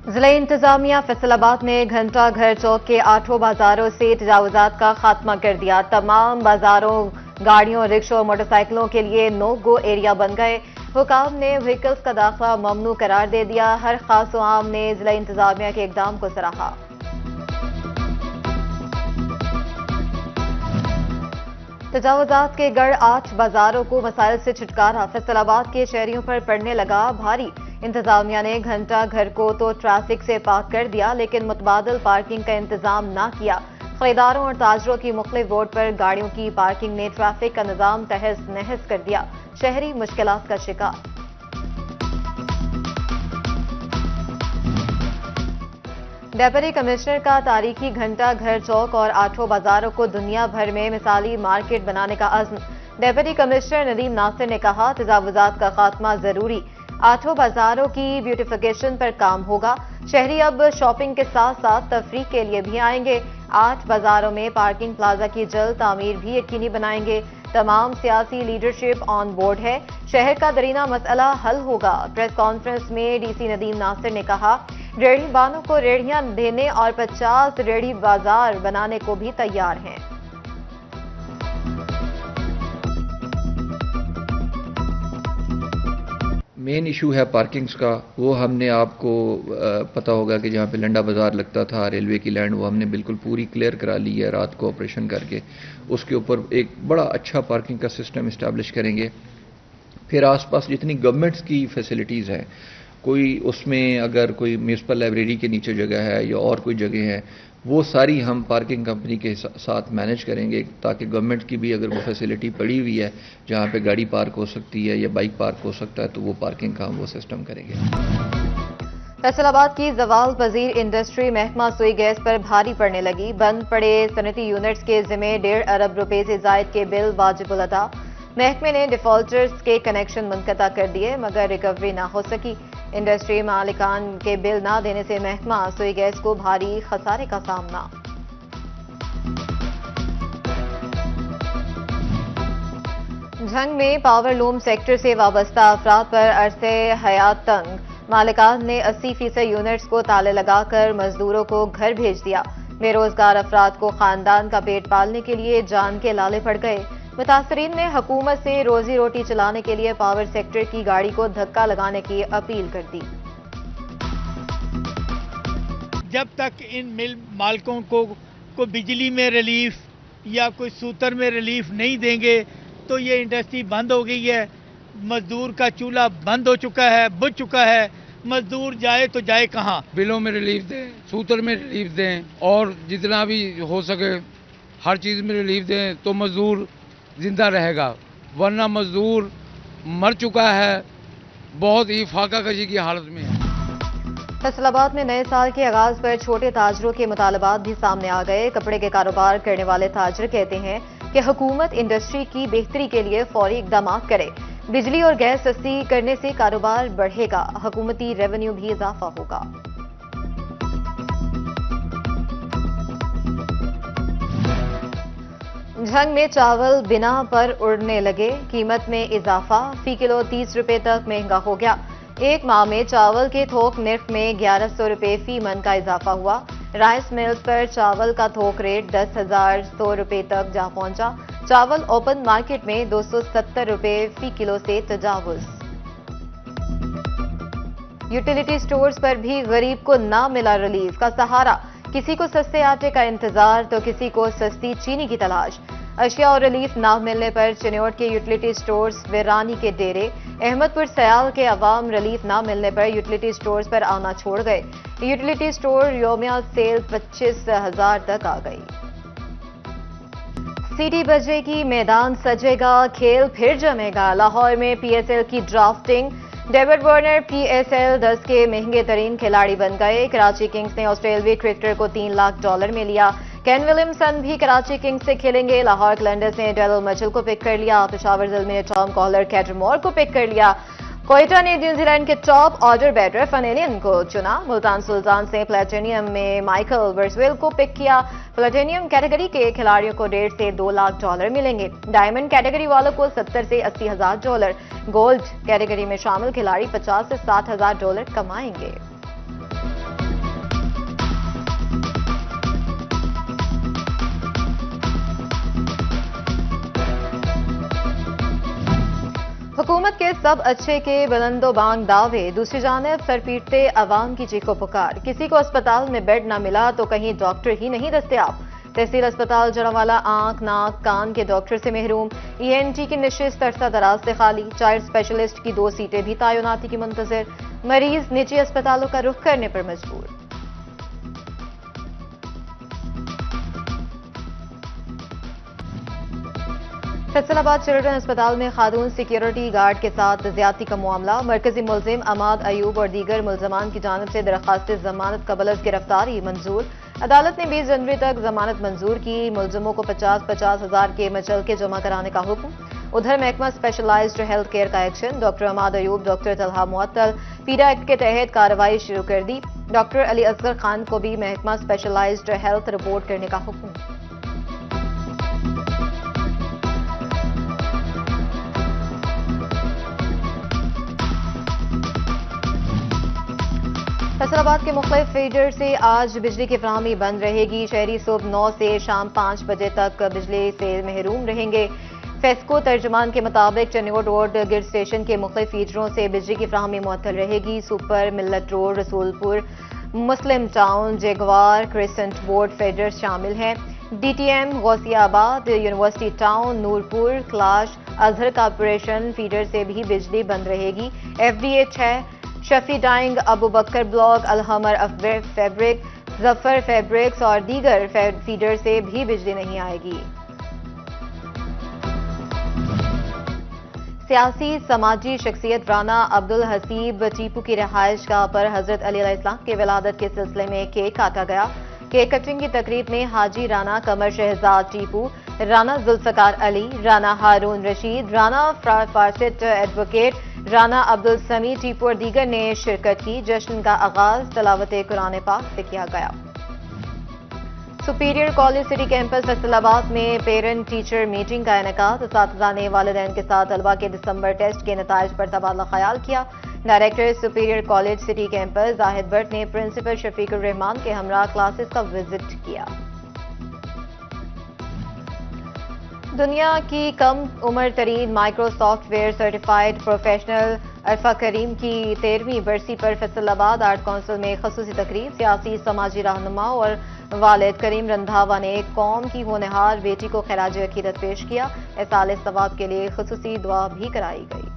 ضلع انتظامیہ فیصل آباد نے گھنٹہ گھر چوک کے 8 بازاروں سے تجاوزات کا خاتمہ کر دیا۔ تمام بازاروں، گاڑیوں، رکشوں اور موٹر سائیکلوں کے لیے نو گو ایریا بن گئے۔ حکام نے وہیکلز کا داخلہ ممنوع قرار دے دیا۔ ہر خاص و عام نے ضلع انتظامیہ کے اقدام کو سراہا۔ تجاوزات کے گڑھ 8 بازاروں کو مسائل سے چھٹکارا، فیصل آباد کے شہریوں پر پڑنے لگا بھاری۔ انتظامیہ نے گھنٹہ گھر کو تو ٹریفک سے پاک کر دیا لیکن متبادل پارکنگ کا انتظام نہ کیا۔ خریداروں اور تاجروں کی مختلف روڈ پر گاڑیوں کی پارکنگ نے ٹریفک کا نظام تہس نہس کر دیا۔ شہری مشکلات کا شکار۔ ڈپٹی کمشنر کا تاریخی گھنٹہ گھر چوک اور 8 بازاروں کو دنیا بھر میں مثالی مارکیٹ بنانے کا عزم۔ ڈپٹی کمشنر ندیم ناصر نے کہا، تجاوزات کا خاتمہ ضروری، 8 بازاروں کی بیوٹیفیکیشن پر کام ہوگا۔ شہری اب شاپنگ کے ساتھ ساتھ تفریح کے لیے بھی آئیں گے۔ 8 بازاروں میں پارکنگ پلازا کی جلد تعمیر بھی یقینی بنائیں گے۔ تمام سیاسی لیڈرشپ آن بورڈ ہے، شہر کا درینہ مسئلہ حل ہوگا۔ پریس کانفرنس میں ڈی سی ندیم ناصر نے کہا، ریڑھی بانوں کو ریڑھیاں دینے اور 50 ریڑھی بازار بنانے کو بھی تیار ہیں۔ مین ایشو ہے پارکنگز کا، وہ ہم نے آپ کو پتہ ہوگا کہ جہاں پہ لنڈا بازار لگتا تھا ریلوے کی لینڈ، وہ ہم نے بالکل پوری کلیئر کرا لی ہے رات کو آپریشن کر کے۔ اس کے اوپر ایک بڑا اچھا پارکنگ کا سسٹم اسٹیبلش کریں گے۔ پھر آس پاس جتنی گورنمنٹس کی فیسلٹیز ہیں، کوئی اس میں اگر کوئی میونسپل لائبریری کے نیچے جگہ ہے یا اور کوئی جگہ ہے، وہ ساری ہم پارکنگ کمپنی کے ساتھ مینج کریں گے تاکہ گورنمنٹ کی بھی اگر وہ فیسلٹی پڑی ہوئی ہے جہاں پہ گاڑی پارک ہو سکتی ہے یا بائک پارک ہو سکتا ہے تو وہ پارکنگ کا ہم وہ سسٹم کریں گے۔ فیصل آباد کی زوال پذیر انڈسٹری محکمہ سوئی گیس پر بھاری پڑنے لگی۔ بند پڑے صنعتی یونٹس کے ذمہ 1.5 ارب روپے سے زائد کے بل واجب الادا۔ محکمے نے ڈیفالٹرز کے کنیکشن منقطع کر دیے مگر ریکوری نہ ہو سکی۔ انڈسٹری مالکان کے بل نہ دینے سے محکمہ سوئی گیس کو بھاری خسارے کا سامنا۔ جھنگ میں پاور لوم سیکٹر سے وابستہ افراد پر عرصے حیات تنگ، مالکان نے 80% یونٹس کو تالے لگا کر مزدوروں کو گھر بھیج دیا۔ بے روزگار افراد کو خاندان کا پیٹ پالنے کے لیے جان کے لالے پڑ گئے۔ متاثرین نے حکومت سے روزی روٹی چلانے کے لیے پاور سیکٹر کی گاڑی کو دھکا لگانے کی اپیل کر دی۔ جب تک ان مل مالکوں کو کوئی بجلی میں ریلیف یا کوئی سوتر میں ریلیف نہیں دیں گے تو یہ انڈسٹری بند ہو گئی ہے۔ مزدور کا چولہا بند ہو چکا ہے، بجھ چکا ہے۔ مزدور جائے تو جائے کہاں؟ بلوں میں ریلیف دیں، سوتر میں ریلیف دیں اور جتنا بھی ہو سکے ہر چیز میں ریلیف دیں تو مزدور زندہ رہے گا، ورنہ مزدور مر چکا ہے، بہت ہی فاقہ کشی کی حالت میں ہے۔ فیصل آباد میں نئے سال کے آغاز پر چھوٹے تاجروں کے مطالبات بھی سامنے آ گئے۔ کپڑے کے کاروبار کرنے والے تاجر کہتے ہیں کہ حکومت انڈسٹری کی بہتری کے لیے فوری اقدامات کرے۔ بجلی اور گیس سستی کرنے سے کاروبار بڑھے گا، حکومتی ریونیو بھی اضافہ ہوگا۔ جھنگ میں چاول بنا پر اڑنے لگے، قیمت میں اضافہ، فی کلو 30 روپے تک مہنگا ہو گیا۔ ایک ماہ میں چاول کے تھوک نرخ میں 1100 روپے فی من کا اضافہ ہوا۔ رائس ملز پر چاول کا تھوک ریٹ 10,100 روپے تک جا پہنچا۔ چاول اوپن مارکیٹ میں 270 روپے فی کلو سے تجاوز۔ یوٹیلیٹی سٹورز پر بھی غریب کو نہ ملا ریلیف کا سہارا، کسی کو سستے آٹے کا انتظار تو کسی کو سستی چینی کی تلاش۔ اشیاء اور ریلیف نہ ملنے پر چنوٹ کے یوٹیلیٹی سٹورز ویرانی کے ڈیرے۔ احمد پور سیال کے عوام ریلیف نہ ملنے پر یوٹیلیٹی سٹورز پر آنا چھوڑ گئے۔ یوٹیلیٹی سٹور یومیہ سیل 25,000 تک آ گئی۔ سیٹی بجے کی میدان سجے گا، کھیل پھر جمے گا۔ لاہور میں پی ایس ایل کی drafting, David Warner P S L 10 کے مہنگے ترین کھلاڑی بن گئے۔ کراچی کنگز نے آسٹریلوی کرکٹر کو $3 لاکھ میں لیا۔ کین ولیمسن بھی کراچی کنگز سے کھیلیں گے۔ لاہور کلنڈرز نے ڈیرل میچل کو پک کر لیا۔ پشاور زلمی نے ٹام کالر کیٹر مور کو پک کر لیا۔ کوئٹہ نے نیوزی لینڈ کے ٹاپ آرڈر بیٹر فنیلین کو چنا۔ ملتان سلطانز نے پلیٹینیم میں مائیکل ورسویل کو پک کیا۔ پلیٹینیم کیٹیگری کے کھلاڑیوں کو $1.5 سے $2 لاکھ ملیں گے۔ ڈائمنڈ کیٹیگری والوں کو $70,000 سے $80,000۔ گولڈ کیٹیگری میں شامل کھلاڑی $50,000 سے $60,000 کمائیں گے۔ حکومت کے سب اچھے کے بلند و بانگ دعوے، دوسری جانب سر پیٹتے عوام کی چیخو پکار، کسی کو اسپتال میں بیڈ نہ ملا تو کہیں ڈاکٹر ہی نہیں دستیاب، تحصیل اسپتال جڑوالا آنکھ ناک کان کے ڈاکٹر سے محروم، ENT کی نشست عرصہ دراز سے خالی، چائلڈ اسپیشلسٹ کی 2 سیٹیں بھی تعیناتی کی منتظر، مریض نجی اسپتالوں کا رخ کرنے پر مجبور۔ فیصل آباد چلڈرن اسپتال میں خاتون سیکیورٹی گارڈ کے ساتھ زیادتی کا معاملہ، مرکزی ملزم عماد ایوب اور دیگر ملزمان کی جانب سے درخواست ضمانت قبل از گرفتاری منظور، عدالت نے 20 جنوری تک ضمانت منظور کی، ملزموں کو 50,000 ہزار کے مچلکے جمع کرانے کا حکم۔ ادھر محکمہ اسپیشلائزڈ ہیلتھ کیئر کا ایکشن، ڈاکٹر عماد ایوب، ڈاکٹر طلحہ معطل، پیڈا ایکٹ کے تحت کارروائی شروع کر دی، ڈاکٹر علی اصغر خان کو بھی محکمہ اسپیشلائزڈ ہیلتھ رپورٹ کرنے کا حکم۔ فیصل آباد کے مختلف فیڈر سے آج بجلی کی فراہمی بند رہے گی، شہری صبح 9 سے شام 5 بجے تک بجلی سے محروم رہیں گے۔ فیسکو ترجمان کے مطابق چنیوٹ روڈ گرڈ اسٹیشن کے مختلف فیڈروں سے بجلی کی فراہمی معطل رہے گی، سپر ملت road, Rasulpur, Muslim town, jaguar, crescent board feeders شامل ہیں۔ DTM، Ghousia Abad, university town, Noorpur, کلاش، اظہر کارپوریشن فیڈر سے بھی بجلی بند رہے گی۔ FDA 6، Shafi dyeing, Abu Bakar block, Alhamra fabric, Zafar fabrics اور دیگر فیڈر سے بھی بجلی نہیں آئے گی۔ سیاسی سماجی شخصیت رانا عبدالحسیب ٹیپو کی رہائش گاہ پر حضرت علی علیہ السلام کے ولادت کے سلسلے میں کیک کاٹا گیا۔ کیک کٹنگ کی تقریب میں حاجی رانا قمر شہزاد ٹیپو، رانا ذوالفقار علی، رانا ہارون رشید، رانا فارسٹ ایڈوکیٹ، رانا عبدالسمی ٹیپو اور دیگر نے شرکت کی۔ جشن کا آغاز تلاوت قرآن پاک سے کیا گیا۔ Superior college city campus Faisalabad میں پیرنٹ ٹیچر میٹنگ کا انعقاد، اساتذہ نے والدین کے ساتھ طلبہ کے دسمبر ٹیسٹ کے نتائج پر تبادلہ خیال کیا۔ Director superior college city campus Zahid Butt نے پرنسپل شفیق الرحمان کے ہمراہ کلاسز کا وزٹ کیا۔ دنیا کی کم عمر ترین Microsoft ware certified professional Arfa Karim کی 13ویں برسی پر فیصل آباد آرٹ کونسل میں خصوصی تقریب، سیاسی سماجی رہنما اور والد کریم رندھاوا نے قوم کی ہونہار بیٹی کو خراج عقیدت پیش کیا، ایصال ثواب کے لیے خصوصی دعا بھی کرائی گئی۔